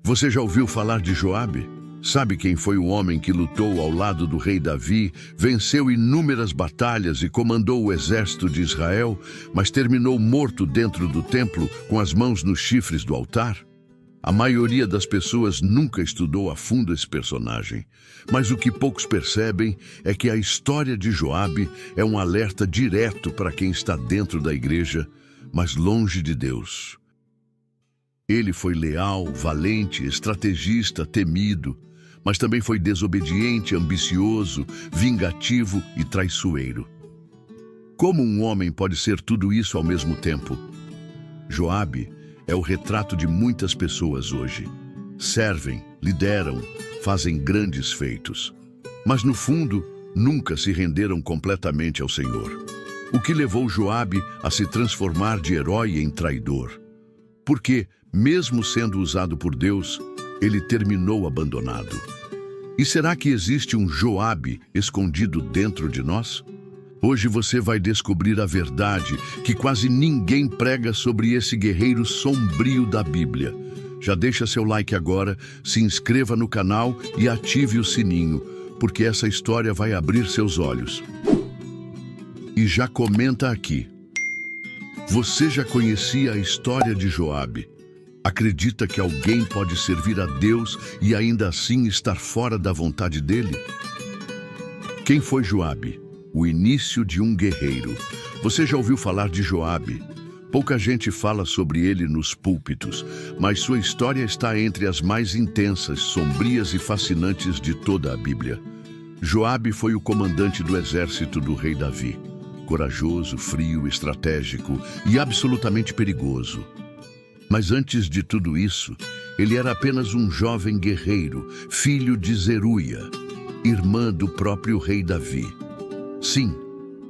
Você já ouviu falar de Joabe? Sabe quem foi o homem que lutou ao lado do rei Davi, venceu inúmeras batalhas e comandou o exército de Israel, mas terminou morto dentro do templo com as mãos nos chifres do altar? A maioria das pessoas nunca estudou a fundo esse personagem, mas o que poucos percebem é que a história de Joabe é um alerta direto para quem está dentro da igreja, mas longe de Deus. Ele foi leal, valente, estrategista, temido, mas também foi desobediente, ambicioso, vingativo e traiçoeiro. Como um homem pode ser tudo isso ao mesmo tempo? Joabe é o retrato de muitas pessoas hoje. Servem, lideram, fazem grandes feitos, mas no fundo nunca se renderam completamente ao Senhor. O que levou Joabe a se transformar de herói em traidor? Porque, mesmo sendo usado por Deus, ele terminou abandonado. E será que existe um Joabe escondido dentro de nós? Hoje você vai descobrir a verdade que quase ninguém prega sobre esse guerreiro sombrio da Bíblia. Já deixa seu like agora, se inscreva no canal e ative o sininho, porque essa história vai abrir seus olhos. E já comenta aqui. Você já conhecia a história de Joabe? Acredita que alguém pode servir a Deus e ainda assim estar fora da vontade dele? Quem foi Joabe? O início de um guerreiro. Você já ouviu falar de Joabe? Pouca gente fala sobre ele nos púlpitos, mas sua história está entre as mais intensas, sombrias e fascinantes de toda a Bíblia. Joabe foi o comandante do exército do rei Davi. Corajoso, frio, estratégico e absolutamente perigoso. Mas antes de tudo isso, ele era apenas um jovem guerreiro, filho de Zeruia, irmã do próprio rei Davi. Sim,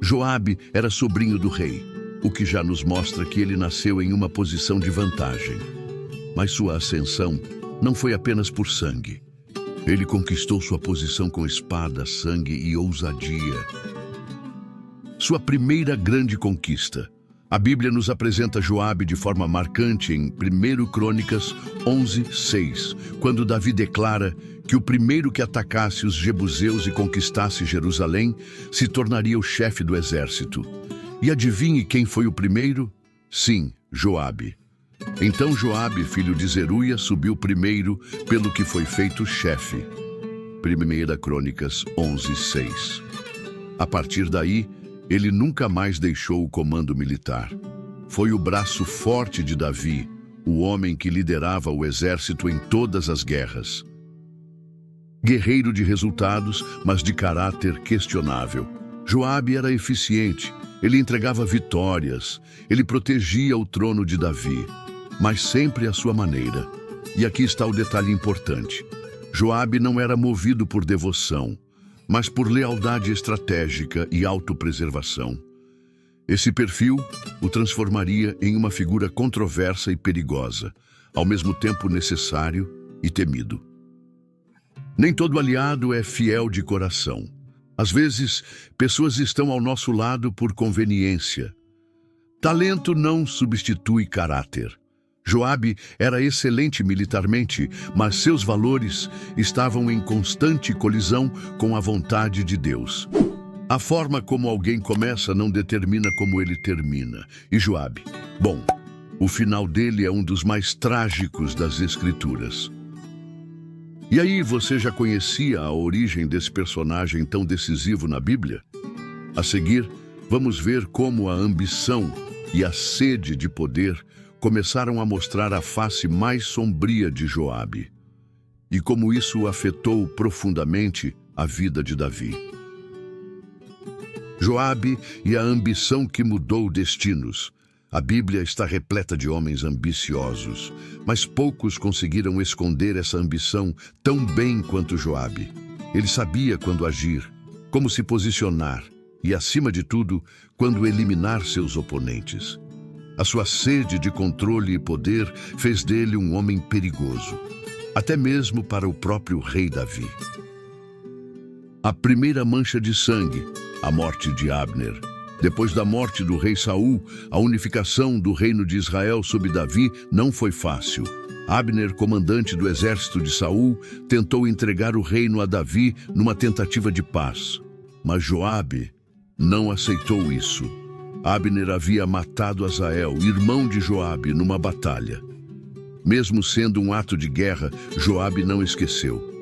Joabe era sobrinho do rei, o que já nos mostra que ele nasceu em uma posição de vantagem. Mas sua ascensão não foi apenas por sangue. Ele conquistou sua posição com espada, sangue e ousadia. Sua primeira grande conquista. A Bíblia nos apresenta Joabe de forma marcante em 1 Crônicas 11:6, quando Davi declara que o primeiro que atacasse os jebuseus e conquistasse Jerusalém se tornaria o chefe do exército. E adivinhe quem foi o primeiro? Sim, Joabe. Então Joabe, filho de Zeruia, subiu primeiro, pelo que foi feito chefe. 1 Crônicas 11:6. A partir daí, ele nunca mais deixou o comando militar. Foi o braço forte de Davi, o homem que liderava o exército em todas as guerras. Guerreiro de resultados, mas de caráter questionável. Joabe era eficiente, ele entregava vitórias, ele protegia o trono de Davi, mas sempre à sua maneira. E aqui está o detalhe importante. Joabe não era movido por devoção, mas por lealdade estratégica e autopreservação. Esse perfil o transformaria em uma figura controversa e perigosa, ao mesmo tempo necessário e temido. Nem todo aliado é fiel de coração. Às vezes, pessoas estão ao nosso lado por conveniência. Talento não substitui caráter. Joabe era excelente militarmente, mas seus valores estavam em constante colisão com a vontade de Deus. A forma como alguém começa não determina como ele termina. E Joabe? Bom, o final dele é um dos mais trágicos das Escrituras. E aí, você já conhecia a origem desse personagem tão decisivo na Bíblia? A seguir, vamos ver como a ambição e a sede de poder começaram a mostrar a face mais sombria de Joabe, e como isso afetou profundamente a vida de Davi. Joabe e a ambição que mudou destinos. A Bíblia está repleta de homens ambiciosos, mas poucos conseguiram esconder essa ambição tão bem quanto Joabe. Ele sabia quando agir, como se posicionar e, acima de tudo, quando eliminar seus oponentes. A sua sede de controle e poder fez dele um homem perigoso, até mesmo para o próprio rei Davi. A primeira mancha de sangue, a morte de Abner. Depois da morte do rei Saul, a unificação do reino de Israel sob Davi não foi fácil. Abner, comandante do exército de Saul, tentou entregar o reino a Davi numa tentativa de paz. Mas Joabe não aceitou isso. Abner havia matado Asael, irmão de Joabe, numa batalha. Mesmo sendo um ato de guerra, Joabe não esqueceu.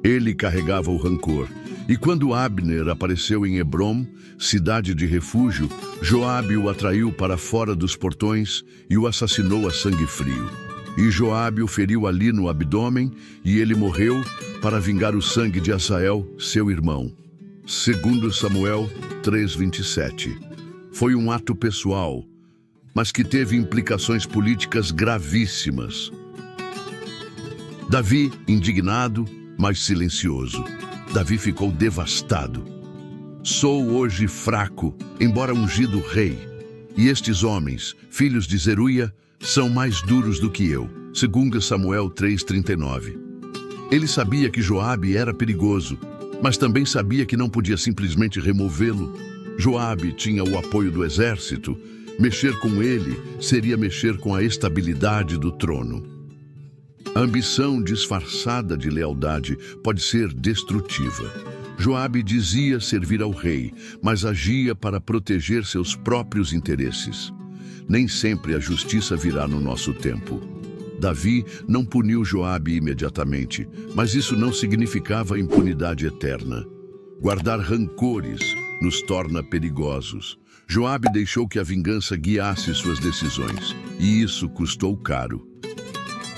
Ele carregava o rancor. E quando Abner apareceu em Hebrom, cidade de refúgio, Joabe o atraiu para fora dos portões e o assassinou a sangue frio. E Joabe o feriu ali no abdômen, e ele morreu para vingar o sangue de Asael, seu irmão. 2 Samuel 3:27. Foi um ato pessoal, mas que teve implicações políticas gravíssimas. Davi, indignado, mas silencioso. Davi ficou devastado. Sou hoje fraco, embora ungido rei. E estes homens, filhos de Zeruia, são mais duros do que eu. 2 Samuel 3:39. Ele sabia que Joabe era perigoso, mas também sabia que não podia simplesmente removê-lo. Joabe tinha o apoio do exército. Mexer com ele seria mexer com a estabilidade do trono. A ambição disfarçada de lealdade pode ser destrutiva. Joabe dizia servir ao rei, mas agia para proteger seus próprios interesses. Nem sempre a justiça virá no nosso tempo. Davi não puniu Joabe imediatamente, mas isso não significava impunidade eterna. Guardar rancores nos torna perigosos. Joabe deixou que a vingança guiasse suas decisões, e isso custou caro.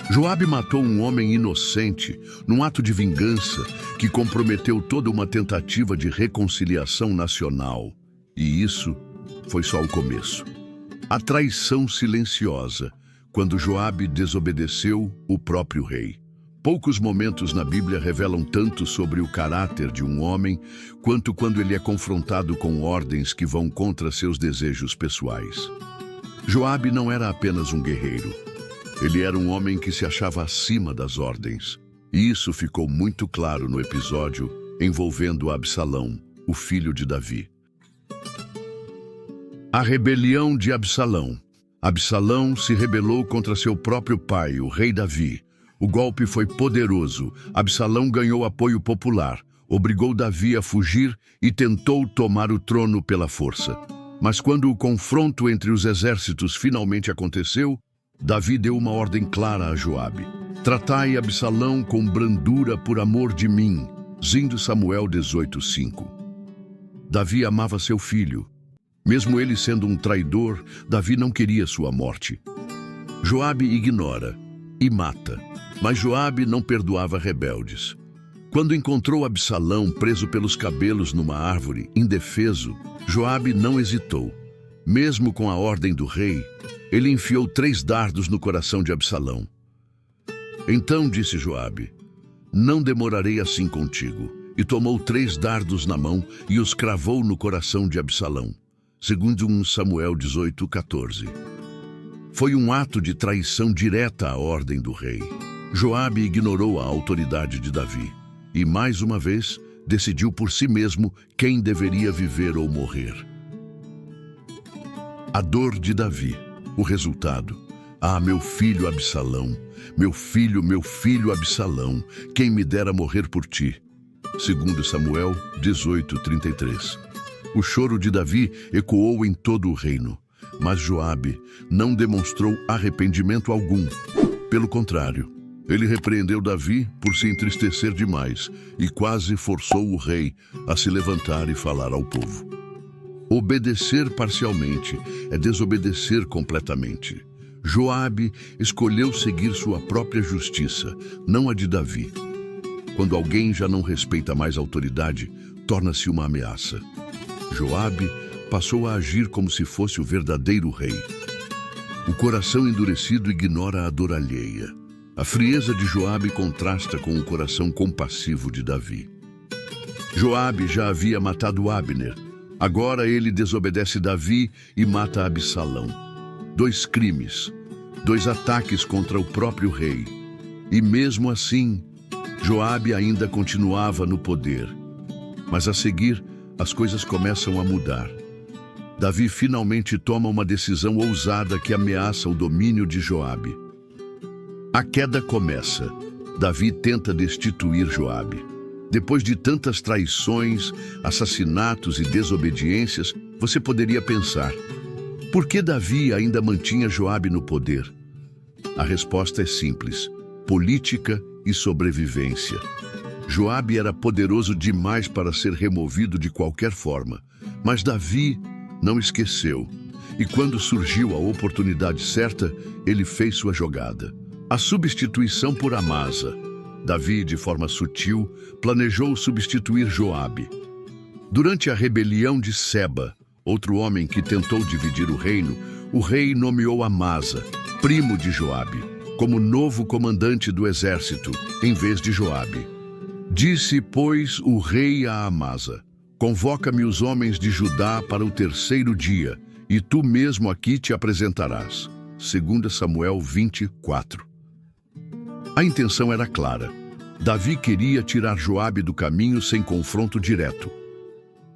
Joabe matou um homem inocente num ato de vingança que comprometeu toda uma tentativa de reconciliação nacional. E isso foi só o começo. A traição silenciosa, quando Joabe desobedeceu o próprio rei. Poucos momentos na Bíblia revelam tanto sobre o caráter de um homem, quanto quando ele é confrontado com ordens que vão contra seus desejos pessoais. Joabe não era apenas um guerreiro. Ele era um homem que se achava acima das ordens. E isso ficou muito claro no episódio envolvendo Absalão, o filho de Davi. A rebelião de Absalão. Absalão se rebelou contra seu próprio pai, o rei Davi. O golpe foi poderoso. Absalão ganhou apoio popular, obrigou Davi a fugir e tentou tomar o trono pela força. Mas quando o confronto entre os exércitos finalmente aconteceu, Davi deu uma ordem clara a Joabe: tratai Absalão com brandura por amor de mim. 2 Samuel 18:5. Davi amava seu filho. Mesmo ele sendo um traidor, Davi não queria sua morte. Joabe ignora e mata, mas Joabe não perdoava rebeldes. Quando encontrou Absalão preso pelos cabelos numa árvore, indefeso, Joabe não hesitou. Mesmo com a ordem do rei, ele enfiou 3 dardos no coração de Absalão. Então disse Joabe: não demorarei assim contigo. E tomou 3 dardos na mão e os cravou no coração de Absalão. 2 Samuel 18:14. Foi um ato de traição direta à ordem do rei. Joabe ignorou a autoridade de Davi e, mais uma vez, decidiu por si mesmo quem deveria viver ou morrer. A dor de Davi. O resultado: ah, meu filho Absalão, meu filho Absalão, quem me dera morrer por ti. 2 Samuel 18:33. O choro de Davi ecoou em todo o reino, mas Joabe não demonstrou arrependimento algum. Pelo contrário, ele repreendeu Davi por se entristecer demais e quase forçou o rei a se levantar e falar ao povo. Obedecer parcialmente é desobedecer completamente. Joabe escolheu seguir sua própria justiça, não a de Davi. Quando alguém já não respeita mais a autoridade, torna-se uma ameaça. Joabe passou a agir como se fosse o verdadeiro rei. O coração endurecido ignora a dor alheia. A frieza de Joabe contrasta com o coração compassivo de Davi. Joabe já havia matado Abner. Agora ele desobedece Davi e mata Absalão. 2 crimes, 2 ataques contra o próprio rei. E mesmo assim, Joabe ainda continuava no poder. Mas a seguir, as coisas começam a mudar. Davi finalmente toma uma decisão ousada que ameaça o domínio de Joabe. A queda começa. Davi tenta destituir Joabe. Depois de tantas traições, assassinatos e desobediências, você poderia pensar: por que Davi ainda mantinha Joabe no poder? A resposta é simples: política e sobrevivência. Joabe era poderoso demais para ser removido de qualquer forma, mas Davi não esqueceu. E quando surgiu a oportunidade certa, ele fez sua jogada. A substituição por Amasa. Davi, de forma sutil, planejou substituir Joabe. Durante a rebelião de Seba, outro homem que tentou dividir o reino, o rei nomeou Amasa, primo de Joabe, como novo comandante do exército, em vez de Joabe. Disse, pois, o rei a Amasa: convoca-me os homens de Judá para o terceiro dia, e tu mesmo aqui te apresentarás. 2 Samuel 24. A intenção era clara. Davi queria tirar Joabe do caminho sem confronto direto.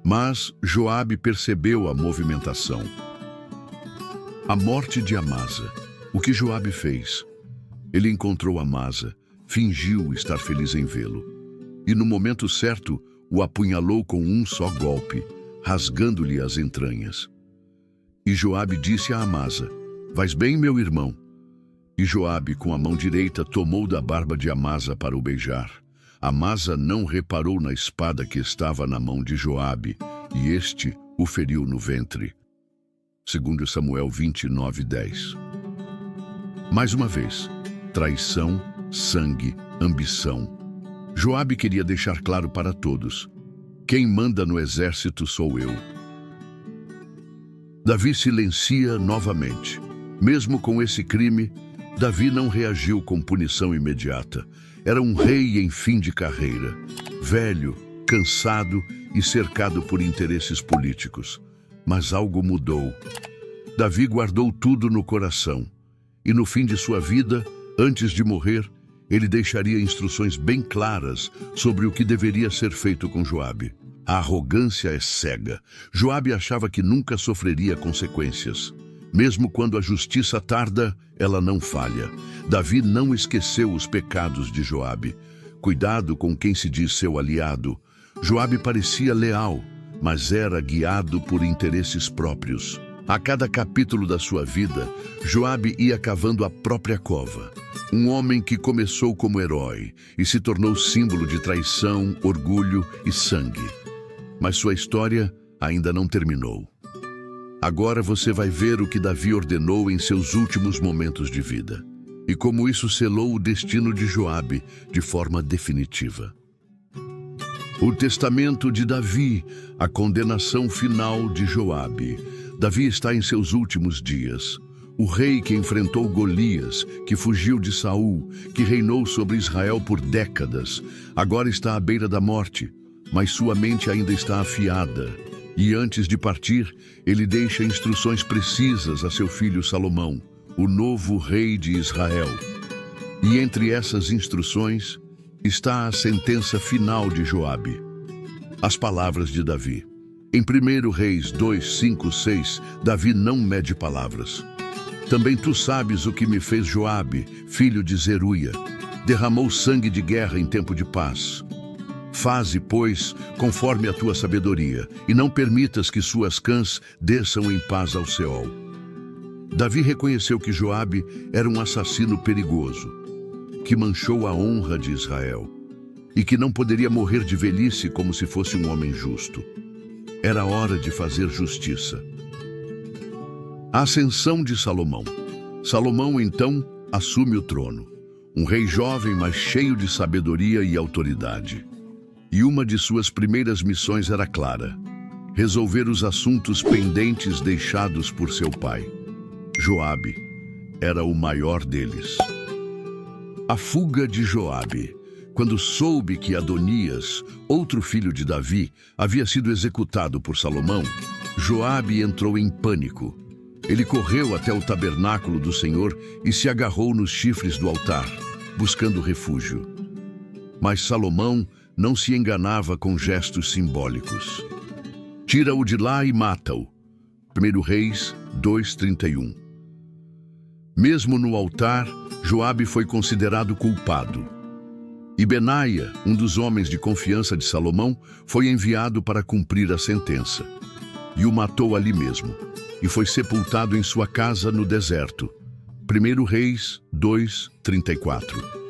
Mas Joabe percebeu a movimentação. A morte de Amasa. O que Joabe fez? Ele encontrou Amasa, fingiu estar feliz em vê-lo. E no momento certo, o apunhalou com um só golpe, rasgando-lhe as entranhas. E Joabe disse a Amasa: vais bem, meu irmão? E Joabe, com a mão direita, tomou da barba de Amasa para o beijar. Amasa não reparou na espada que estava na mão de Joabe, e este o feriu no ventre. 2 Samuel 29:10. Mais uma vez, traição, sangue, ambição. Joabe queria deixar claro para todos: quem manda no exército sou eu. Davi silencia novamente. Mesmo com esse crime, Davi não reagiu com punição imediata. Era um rei em fim de carreira, velho, cansado e cercado por interesses políticos. Mas algo mudou. Davi guardou tudo no coração. E no fim de sua vida, antes de morrer, ele deixaria instruções bem claras sobre o que deveria ser feito com Joabe. A arrogância é cega. Joabe achava que nunca sofreria consequências. Mesmo quando a justiça tarda, ela não falha. Davi não esqueceu os pecados de Joabe. Cuidado com quem se diz seu aliado. Joabe parecia leal, mas era guiado por interesses próprios. A cada capítulo da sua vida, Joabe ia cavando a própria cova. Um homem que começou como herói e se tornou símbolo de traição, orgulho e sangue. Mas sua história ainda não terminou. Agora você vai ver o que Davi ordenou em seus últimos momentos de vida, e como isso selou o destino de Joabe de forma definitiva. O testamento de Davi, a condenação final de Joabe. Davi está em seus últimos dias. O rei que enfrentou Golias, que fugiu de Saul, que reinou sobre Israel por décadas, agora está à beira da morte, mas sua mente ainda está afiada. E antes de partir, ele deixa instruções precisas a seu filho Salomão, o novo rei de Israel. E entre essas instruções está a sentença final de Joabe. As palavras de Davi. Em 1 Reis 2, 5, 6, Davi não mede palavras. Também tu sabes o que me fez Joabe, filho de Zeruia. Derramou sangue de guerra em tempo de paz. Faze, pois, conforme a tua sabedoria, e não permitas que suas cãs desçam em paz ao Seol. Davi reconheceu que Joabe era um assassino perigoso, que manchou a honra de Israel, e que não poderia morrer de velhice como se fosse um homem justo. Era hora de fazer justiça. A ascensão de Salomão. Salomão, então, assume o trono. Um rei jovem, mas cheio de sabedoria e autoridade. E uma de suas primeiras missões era clara: resolver os assuntos pendentes deixados por seu pai. Joabe era o maior deles. A fuga de Joabe. Quando soube que Adonias, outro filho de Davi, havia sido executado por Salomão, Joabe entrou em pânico. Ele correu até o tabernáculo do Senhor e se agarrou nos chifres do altar, buscando refúgio. Mas Salomão não se enganava com gestos simbólicos. Tira-o de lá e mata-o. 1 Reis 2:31. Mesmo no altar, Joabe foi considerado culpado. E Benaia, um dos homens de confiança de Salomão, foi enviado para cumprir a sentença. E o matou ali mesmo, e foi sepultado em sua casa no deserto. 1 Reis 2:34.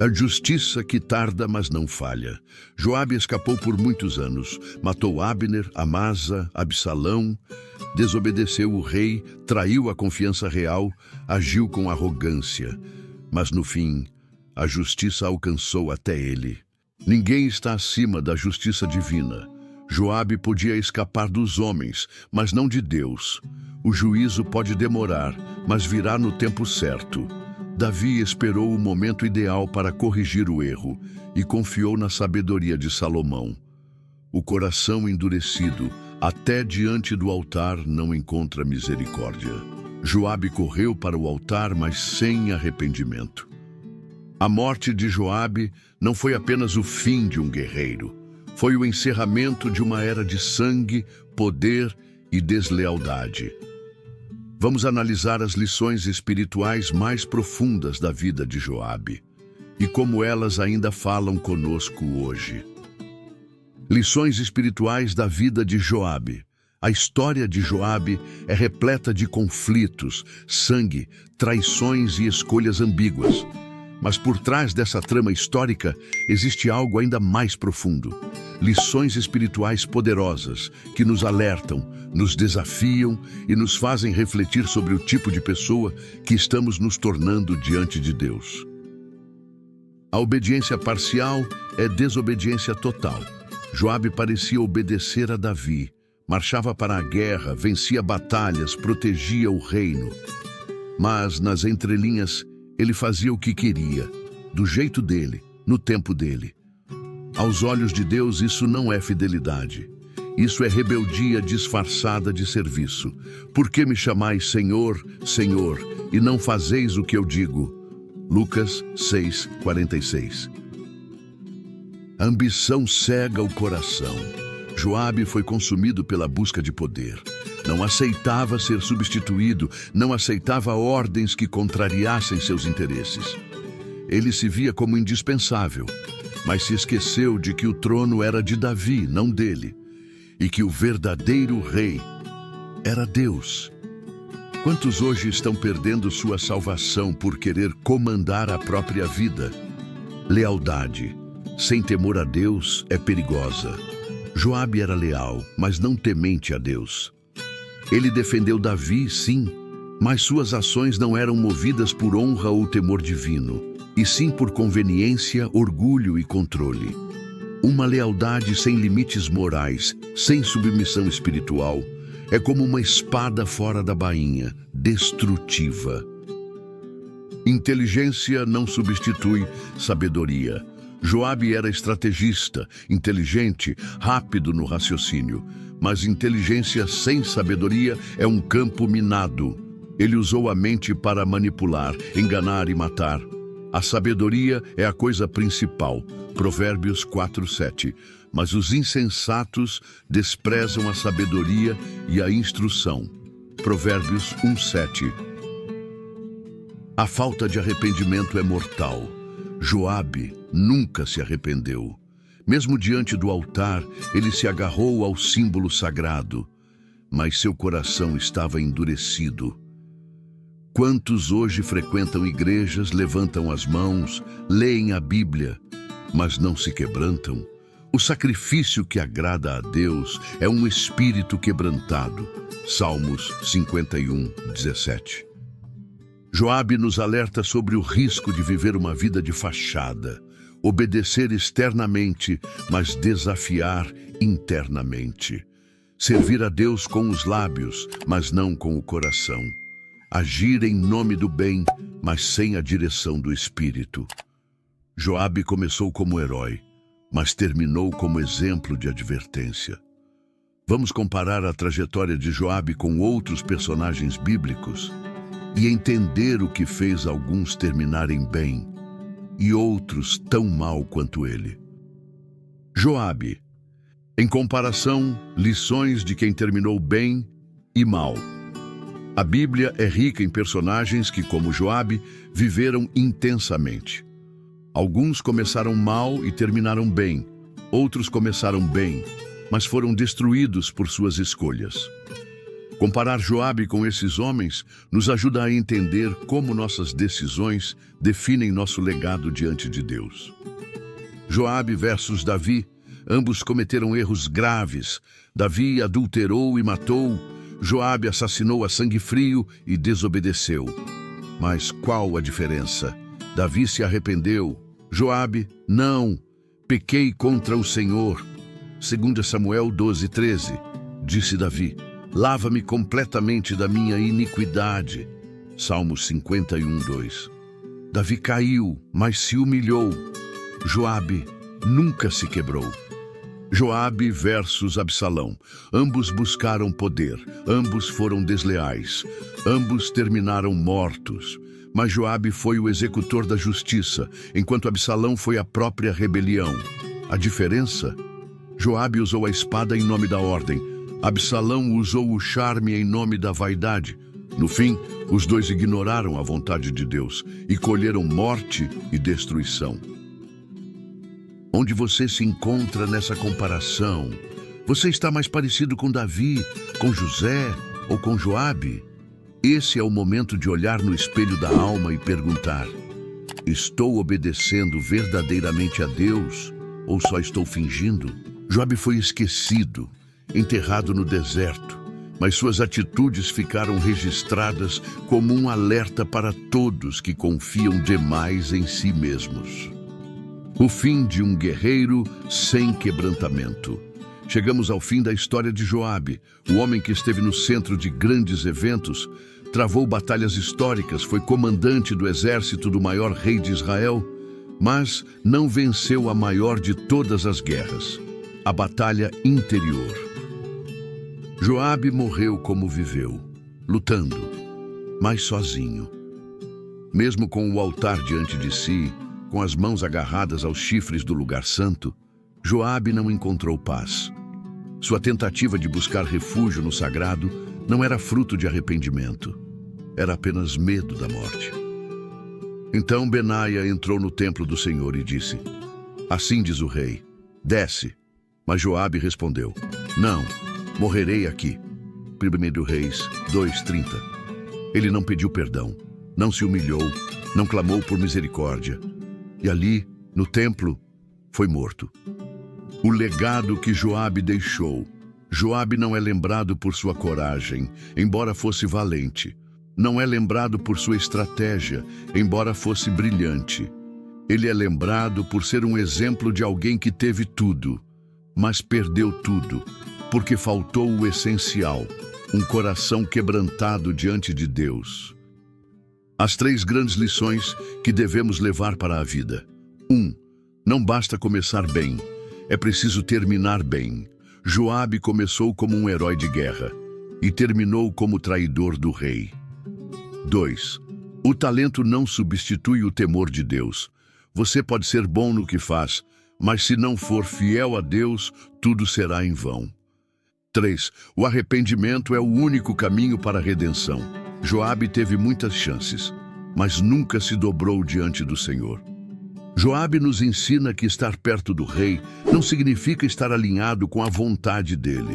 A justiça que tarda, mas não falha. Joabe escapou por muitos anos, matou Abner, Amasa, Absalão, desobedeceu o rei, traiu a confiança real, agiu com arrogância. Mas no fim, a justiça alcançou até ele. Ninguém está acima da justiça divina. Joabe podia escapar dos homens, mas não de Deus. O juízo pode demorar, mas virá no tempo certo. Davi esperou o momento ideal para corrigir o erro e confiou na sabedoria de Salomão. O coração endurecido, até diante do altar, não encontra misericórdia. Joabe correu para o altar, mas sem arrependimento. A morte de Joabe não foi apenas o fim de um guerreiro. Foi o encerramento de uma era de sangue, poder e deslealdade. Vamos analisar as lições espirituais mais profundas da vida de Joabe e como elas ainda falam conosco hoje. Lições espirituais da vida de Joabe. A história de Joabe é repleta de conflitos, sangue, traições e escolhas ambíguas. Mas por trás dessa trama histórica existe algo ainda mais profundo. Lições espirituais poderosas que nos alertam, nos desafiam e nos fazem refletir sobre o tipo de pessoa que estamos nos tornando diante de Deus. A obediência parcial é desobediência total. Joabe parecia obedecer a Davi, marchava para a guerra, vencia batalhas, protegia o reino. Mas nas entrelinhas, ele fazia o que queria, do jeito dele, no tempo dele. Aos olhos de Deus, isso não é fidelidade. Isso é rebeldia disfarçada de serviço. Por que me chamais Senhor, Senhor, e não fazeis o que eu digo? Lucas 6:46. A ambição cega o coração. Joabe foi consumido pela busca de poder. Não aceitava ser substituído, não aceitava ordens que contrariassem seus interesses. Ele se via como indispensável, mas se esqueceu de que o trono era de Davi, não dele, e que o verdadeiro rei era Deus. Quantos hoje estão perdendo sua salvação por querer comandar a própria vida? Lealdade, sem temor a Deus, é perigosa. Joabe era leal, mas não temente a Deus. Ele defendeu Davi, sim, mas suas ações não eram movidas por honra ou temor divino, e sim por conveniência, orgulho e controle. Uma lealdade sem limites morais, sem submissão espiritual, é como uma espada fora da bainha, destrutiva. Inteligência não substitui sabedoria. Joabe era estrategista, inteligente, rápido no raciocínio, mas inteligência sem sabedoria é um campo minado. Ele usou a mente para manipular, enganar e matar. A sabedoria é a coisa principal, Provérbios 4:7. Mas os insensatos desprezam a sabedoria e a instrução, Provérbios 1:7. A falta de arrependimento é mortal. Joabe nunca se arrependeu. Mesmo diante do altar, ele se agarrou ao símbolo sagrado, mas seu coração estava endurecido. Quantos hoje frequentam igrejas, levantam as mãos, leem a Bíblia, mas não se quebrantam? O sacrifício que agrada a Deus é um espírito quebrantado. Salmos 51:17. Joabe nos alerta sobre o risco de viver uma vida de fachada, obedecer externamente, mas desafiar internamente. Servir a Deus com os lábios, mas não com o coração. Agir em nome do bem, mas sem a direção do Espírito. Joabe começou como herói, mas terminou como exemplo de advertência. Vamos comparar a trajetória de Joabe com outros personagens bíblicos e entender o que fez alguns terminarem bem e outros tão mal quanto ele. Joabe. Em comparação, lições de quem terminou bem e mal. A Bíblia é rica em personagens que, como Joabe, viveram intensamente. Alguns começaram mal e terminaram bem. Outros começaram bem, mas foram destruídos por suas escolhas. Comparar Joabe com esses homens nos ajuda a entender como nossas decisões definem nosso legado diante de Deus. Joabe versus Davi, ambos cometeram erros graves. Davi adulterou e matou. Joabe assassinou a sangue frio e desobedeceu. Mas qual a diferença? Davi se arrependeu. Joabe, não. Pequei contra o Senhor. 2 Samuel 12:13. Disse Davi: lava-me completamente da minha iniquidade. Salmos 51:2. Davi caiu, mas se humilhou. Joabe nunca se quebrou. Joabe versus Absalão. Ambos buscaram poder, ambos foram desleais, ambos terminaram mortos. Mas Joabe foi o executor da justiça, enquanto Absalão foi a própria rebelião. A diferença? Joabe usou a espada em nome da ordem. Absalão usou o charme em nome da vaidade. No fim, os dois ignoraram a vontade de Deus e colheram morte e destruição. Onde você se encontra nessa comparação? Você está mais parecido com Davi, com José ou com Joabe? Esse é o momento de olhar no espelho da alma e perguntar: estou obedecendo verdadeiramente a Deus ou só estou fingindo? Joabe foi esquecido, enterrado no deserto, mas suas atitudes ficaram registradas como um alerta para todos que confiam demais em si mesmos. O fim de um guerreiro sem quebrantamento. Chegamos ao fim da história de Joabe, o homem que esteve no centro de grandes eventos, travou batalhas históricas, foi comandante do exército do maior rei de Israel, mas não venceu a maior de todas as guerras, a batalha interior. Joabe morreu como viveu, lutando, mas sozinho. Mesmo com o altar diante de si, com as mãos agarradas aos chifres do lugar santo, Joabe não encontrou paz. Sua tentativa de buscar refúgio no sagrado não era fruto de arrependimento, era apenas medo da morte. Então Benaia entrou no templo do Senhor e disse: assim diz o rei, desce. Mas Joabe respondeu: não, morrerei aqui. 1 Reis 2:30. Ele não pediu perdão, não se humilhou, não clamou por misericórdia. E ali, no templo, foi morto. O legado que Joabe deixou. Joabe não é lembrado por sua coragem, embora fosse valente. Não é lembrado por sua estratégia, embora fosse brilhante. Ele é lembrado por ser um exemplo de alguém que teve tudo, mas perdeu tudo, porque faltou o essencial, um coração quebrantado diante de Deus. As 3 grandes lições que devemos levar para a vida. 1. Não basta começar bem, é preciso terminar bem. Joabe começou como um herói de guerra e terminou como traidor do rei. 2. O talento não substitui o temor de Deus. Você pode ser bom no que faz, mas se não for fiel a Deus, tudo será em vão. 3. O arrependimento é o único caminho para a redenção. Joabe teve muitas chances, mas nunca se dobrou diante do Senhor. Joabe nos ensina que estar perto do rei não significa estar alinhado com a vontade dele.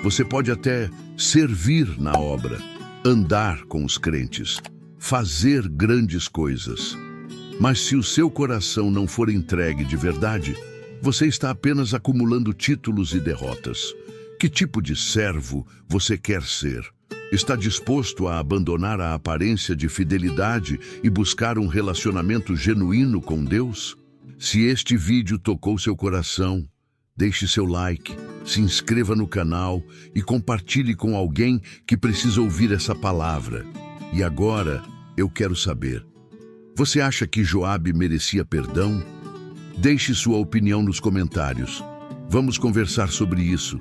Você pode até servir na obra, andar com os crentes, fazer grandes coisas. Mas se o seu coração não for entregue de verdade, você está apenas acumulando títulos e derrotas. Que tipo de servo você quer ser? Está disposto a abandonar a aparência de fidelidade e buscar um relacionamento genuíno com Deus? Se este vídeo tocou seu coração, deixe seu like, se inscreva no canal e compartilhe com alguém que precisa ouvir essa palavra. E agora, eu quero saber, você acha que Joabe merecia perdão? Deixe sua opinião nos comentários. Vamos conversar sobre isso.